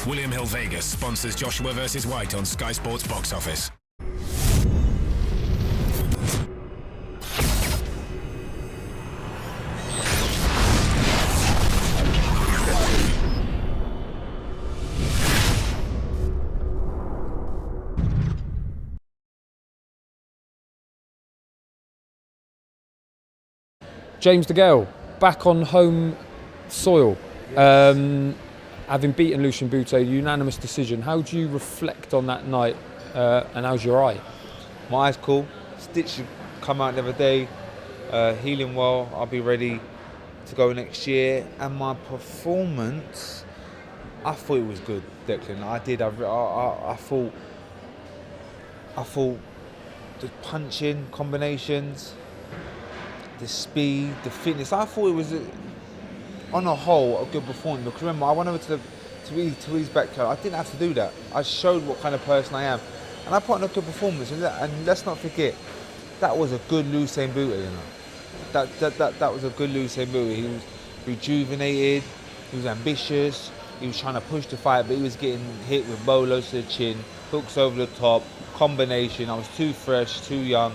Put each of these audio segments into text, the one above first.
William Hill Vegas sponsors Joshua vs. White on Sky Sports Box Office. James DeGALE, back on home soil, yes. Having beaten Lucian Bute, unanimous decision. How do you reflect on that night, and how's your eye? My eye's cool. Stitch should come out the other day, healing well. I'll be ready to go next year. And my performance, I thought it was good, Declan. I did. I thought the punching combinations, the speed, the fitness. I thought it was, on a whole, a good performance. Because remember, I went over to his backyard. I didn't have to do that. I showed what kind of person I am, and I put on a good performance. And let's not forget, that was a good Lucian Bute. You know, that was a good Lucian Bute. He was rejuvenated. He was ambitious. He was trying to push the fight, but he was getting hit with bolos to the chin, hooks over the top, combination. I was too fresh, too young.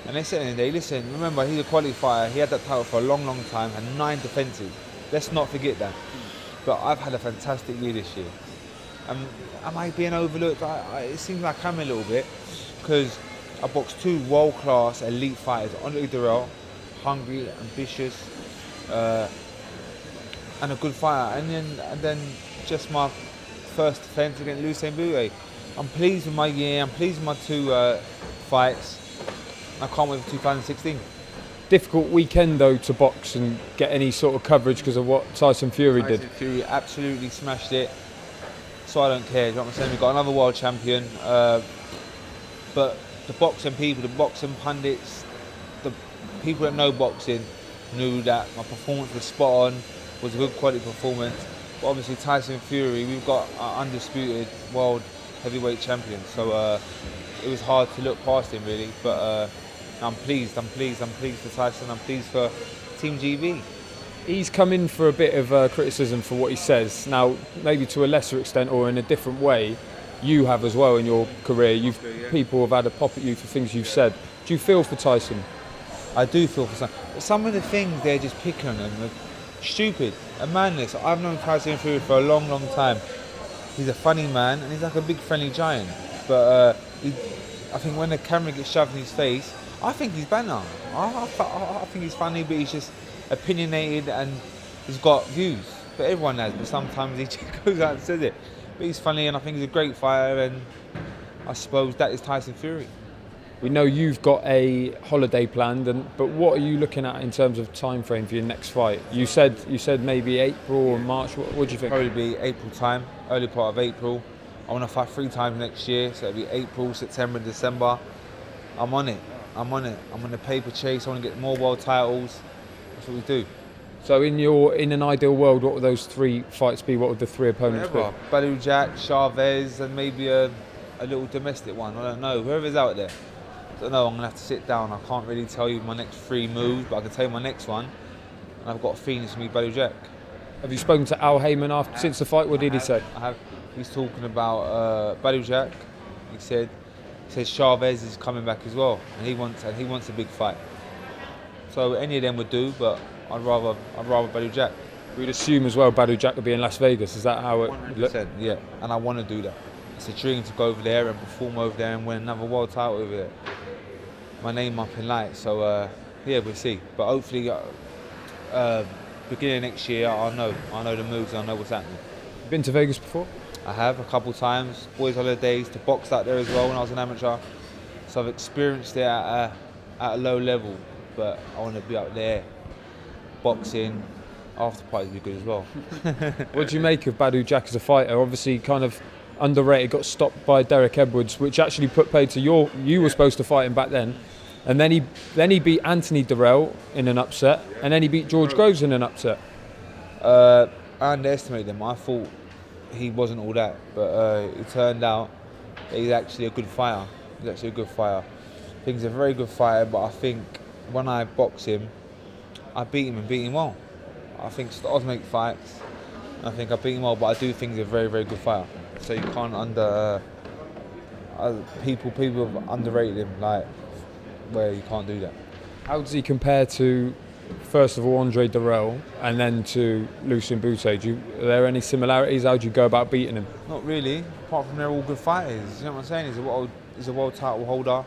And they said in the day, listen, remember, he's a quality fighter. He had that title for a long, long time, had 9 defences. Let's not forget that. But I've had a fantastic year this year. Am I being overlooked? It seems like I'm a little bit, because I boxed 2 world-class elite fighters, Andre Durrell, hungry, ambitious, and a good fighter. And then just my first defence against Lucian Bute. I'm pleased with my year. I'm pleased with my 2 fights. I can't wait for 2016. Difficult weekend though to box and get any sort of coverage because of what Tyson Fury did. Tyson Fury absolutely smashed it. So I don't care. You know what I'm saying? We've got another world champion. But the boxing people, the boxing pundits, the people that know boxing knew that my performance was spot on, was a good quality performance. But obviously Tyson Fury, we've got an undisputed world heavyweight champion. So it was hard to look past him really. But I'm pleased for Tyson, I'm pleased for Team GB. He's come in for a bit of criticism for what he says. Now, maybe to a lesser extent or in a different way, you have as well in your career. People have had a pop at you for things you've said. Do you feel for Tyson? I do feel for some of the things they're just picking on him are stupid and madness. I've known Tyson Fury for a long, long time. He's a funny man and he's like a big friendly giant. But I think when the camera gets shoved in his face, I think he's banter. I think he's funny, but he's just opinionated and he's got views. But everyone has, but sometimes he just goes out and says it. But he's funny and I think he's a great fighter, and I suppose that is Tyson Fury. We know you've got a holiday planned, but what are you looking at in terms of time frame for your next fight? You said maybe April or March. What do you think? Probably be April time, early part of April. I want to fight 3 times next year, so it'll be April, September, December. I'm on it. I'm on the paper chase. I want to get more world titles. That's what we do. So in an ideal world, what would those 3 fights be? What would the 3 opponents be? BADOU, Jack, Chavez, and maybe a little domestic one. I don't know. Whoever's out there. I don't know. I'm gonna have to sit down. I can't really tell you my next 3 moves, but I can tell you my next one. And I've got a feeling it's gonna be BADOU Jack. Have you spoken to Al Heyman since the fight? What did he say? I have. He's talking about BADOU Jack. He says Chavez is coming back as well, and he wants a big fight. So any of them would do, but I'd rather BADOU Jack. We'd assume as well BADOU Jack would be in Las Vegas. Is that how it? 100%, yeah. And I want to do that. It's a dream to go over there and perform over there and win another world title over there. My name up in lights. So yeah, we'll see. But hopefully, beginning of next year, I'll know the moves. I'll know what's happening. Been to Vegas before? I have a couple times, boys' holidays, to box out there as well when I was an amateur. So I've experienced it at a low level, but I want to be out there boxing. After parties would be good as well. What do you make of BADOU Jack as a fighter? Obviously, kind of underrated, got stopped by Derek Edwards, which actually put paid to you were supposed to fight him back then, and then he beat Anthony Durrell in an upset, and then he beat George Groves in an upset. I underestimated him. I thought he wasn't all that, but it turned out that he's actually a good fighter. I think he's a very good fighter, but I think when I box him, I beat him and beat him well. I think styles make fights, I think I beat him well, but I do think he's a very, very good fighter. So you can't people have underrated him, like, where you can't do that. How does he compare to, first of all, Andre Dirrell, and then to Lucien Boutte? Are there any similarities? How do you go about beating him? Not really, apart from they're all good fighters. You know what I'm saying? He's a world title holder,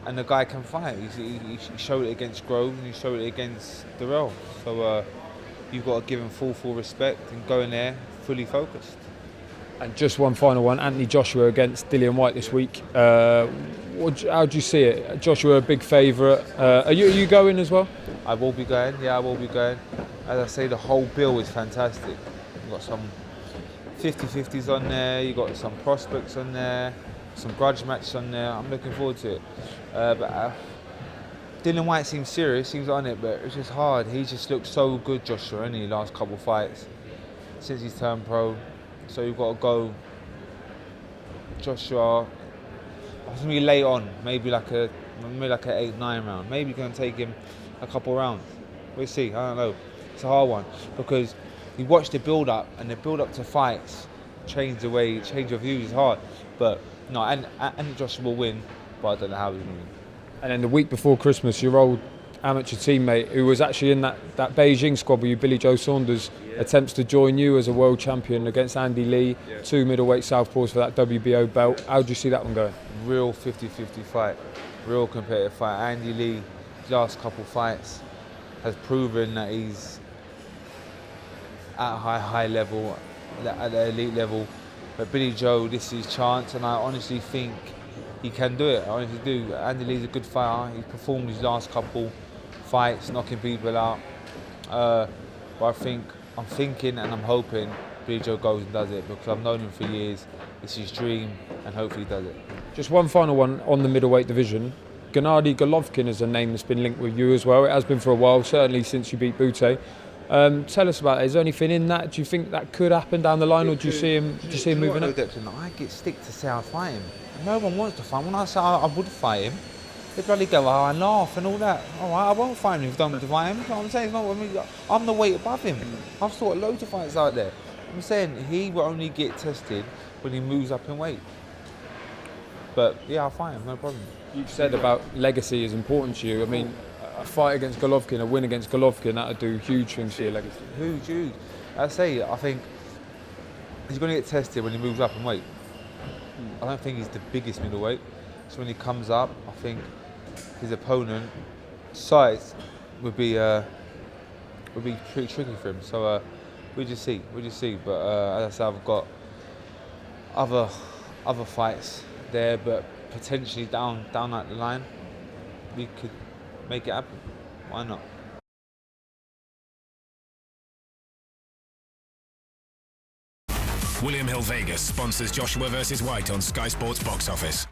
and the guy can fight. He showed it against Groves, and he showed it against Dirrell. So you've got to give him full respect and go in there fully focused. And just one final one, Anthony Joshua against DILLIAN WHYTE this week. How do you see it? Joshua, a big favourite. Are you going as well? I will be going, yeah, I will be going. As I say, the whole bill is fantastic. You've got some 50-50s on there, you've got some prospects on there, some grudge matches on there. I'm looking forward to it. But DILLIAN WHYTE seems serious, seems on it, but it's just hard. He just looked so good, Joshua, in the last couple of fights since he's turned pro. So you've got to go Joshua. It's gonna be late on, maybe like an 8-9 round. Maybe you're gonna take him a couple rounds. We'll see. I don't know. It's a hard one because you watch the build up, and the build up to fights change your views. It's hard, but no. And Joshua will win, but I don't know how he's gonna win. And then the week before Christmas, your old amateur teammate, who was actually in that Beijing squad with you, Billy Joe Saunders, attempts to join you as a world champion against Andy Lee, 2 middleweight southpaws for that WBO belt. How do you see that one going? Real 50-50 fight, real competitive fight. Andy Lee, last couple fights, has proven that he's at a high level, at the elite level. But Billy Joe, this is his chance, and I honestly think he can do it. I honestly do. Andy Lee's a good fighter. He's performed his last couple fights, knocking people out. But I'm thinking and I'm hoping Billy Joe goes and does it, because I've known him for years. It's his dream, and hopefully he does it. Just one final one on the middleweight division. Gennady Golovkin is a name that's been linked with you as well. It has been for a while, certainly since you beat Boutte. Tell us about it. Is there anything in that? Do you think that could happen down the line, or do you see him moving up? I get stick to say I fight him. No one wants to fight him. When I say I would fight him, they bloody go, oh, I laugh and all that. All right, I won't fight him if you don't want to fight him. You know what I'm saying? It's not what I mean. I'm the weight above him. I've fought loads of fights out there. I'm saying he will only get tested when he moves up in weight. But yeah, I'll fight him, no problem. You've said about legacy is important to you. I mean, a fight against Golovkin, a win against Golovkin, that would do huge things for your legacy. Huge. I think he's going to get tested when he moves up in weight. I don't think he's the biggest middleweight. So when he comes up, I think his opponent size would be pretty tricky for him. So we just see. But as I said, I've got other fights there, but potentially down that line, we could make it happen. Why not? William Hill Vegas sponsors Joshua vs. White on Sky Sports Box Office.